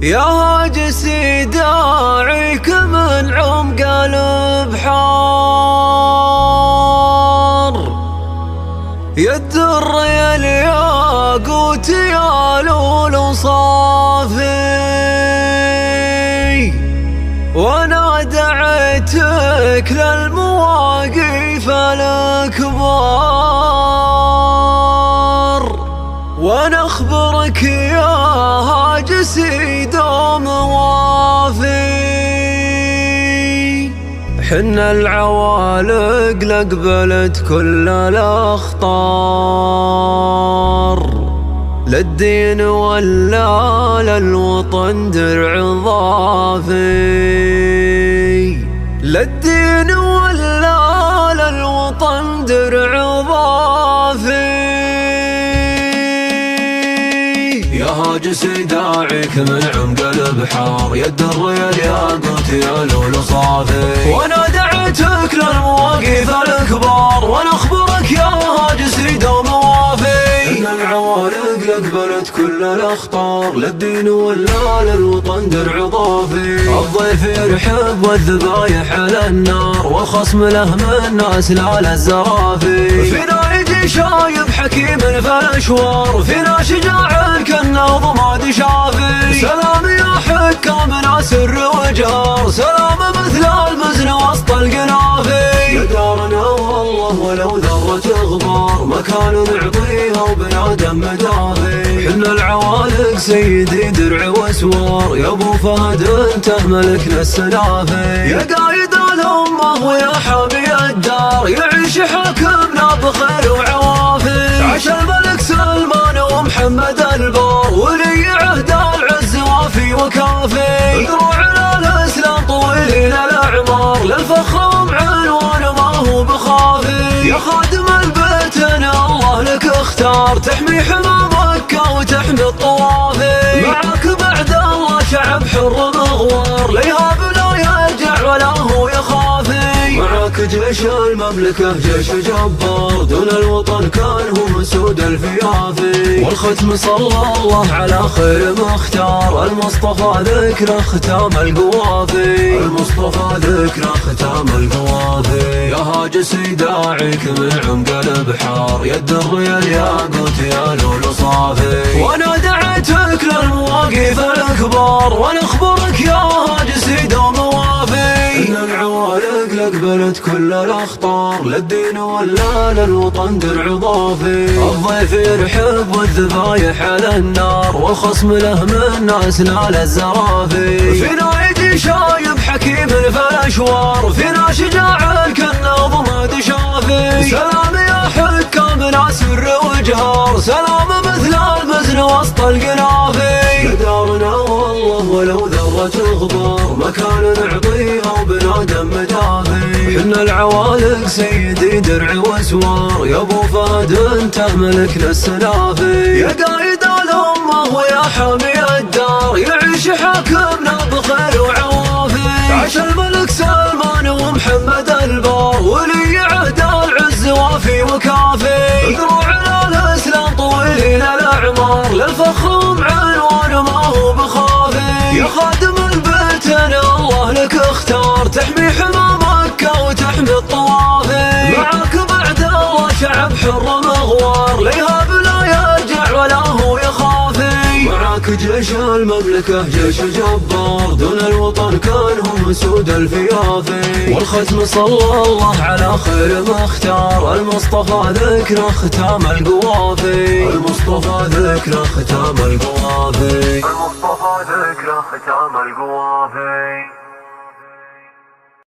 يا هاجسي داعيك من عمق البحار، يا الدر يا الياقوت يا لولو صافي، وانا دعيتك للمواقف الكبار، وانا اخبرك يا هاجسي دوم وافي. حنا العوالق لقبلت كل الاخطار، للدين ولا للوطن درع ضافي، للدين ولا للوطن درع ضافي. يا هاجسي داعيك من عمق البحار، يا الدر يا الياقوت يا لولو صافي، وانا دعيتك للمواقف الكبار، وانا اخبرك يا هاجسي دوم وافي. ان العوالق لقبلت كل الاخطار، للدين ولا للوطن درع ضافي، الضيف يرحب والذبايح على النار، والخصم له من الناس لا للزرافي. فينا يجي شايب حكيم في الاشوار، فينا شجاع كالنوض ضماد شافي. سلام يا حكام ناس سر وجهار، سلام مثل المزن وسط القنافي. يا دارنا والله ولو ذرة غبار، مكان نعطيها وبنادم مدافي. حنا العوالق سيدي درع واسوار، يا ابو فهد انت ملكنا السلافي. يا قايد الامه ويا حامي الدار، يعيش حاكمنا بخير وعوافي. عاش الملك سلمان ومحمد البار، ولي عهد العز وافي وكافي. دروعنا الاسلام طويلين الاعمار، للفخر ومعنون ما هو بخافي. يا خادم البيت انا الله لك اختار، تحمي حمى مكه وتحمي الطوافي. معك بعد الله شعب حر مغوار، لا يهاب لا يرجع ولا هو يخافي. معك جيش المملكه جيش جبار، دون الوطن كان هو مسود الفيافي. والختم صلى الله على خير مختار، المصطفى ذكره ختام القوافي، المصطفى ذكره ختام القوافي. يا هاجسي داعيك من عمق البحار، يا الدر يا الياقوت يا لولو صافي، وانا دعيتك للمواقف الكبار، وانا اخبرك يا هاجسي دوم وافي. ان العوالق لقبلت كل الاخطار، للدين ولا للوطن درع ضافي، الضيف يرحب والذبايح على النار، والخصم له من الناس لا للزرافي. فينا يجي شايب حكيم في الاشوار، فينا شجاع كالنوض ضماد شافي. سلام يا حكام ناس سر وجهار، سلام مثل المزن وسط القنافي. يا دارنا والله ولو ذرة غبار، مكان نعطيها وبنادم مدافي. حنا العوالق سيدي درع واسوار، يا ابو فهد انت ملكنا السلافي. يا قايد الامه ويا حامي الدار، يعيش حاكمنا بخير وعوافي. عاش الملك سلمان ومحمد البار، ولي عهد العز وافي وكافي. دروعنا الاسلام طويلين الاعمار، للفخر ومعنون ما هو بخافي. يا خادم البيت انا الله لك اختار، تحمي حمى مكه وتحمي الطوافي. معك بعد الله شعب حر مغوار، لا يهاب لا يرجع ولا هو يخافي. معك جيش المملكه جيش جبار، دون الوطن كان هو مسود الفيافي. والختم صلى الله على خير مختار، المصطفى ذكره ختام القوافي، المصطفى ذكره ختام القوافي، المصطفى ذكره ختام القوافي.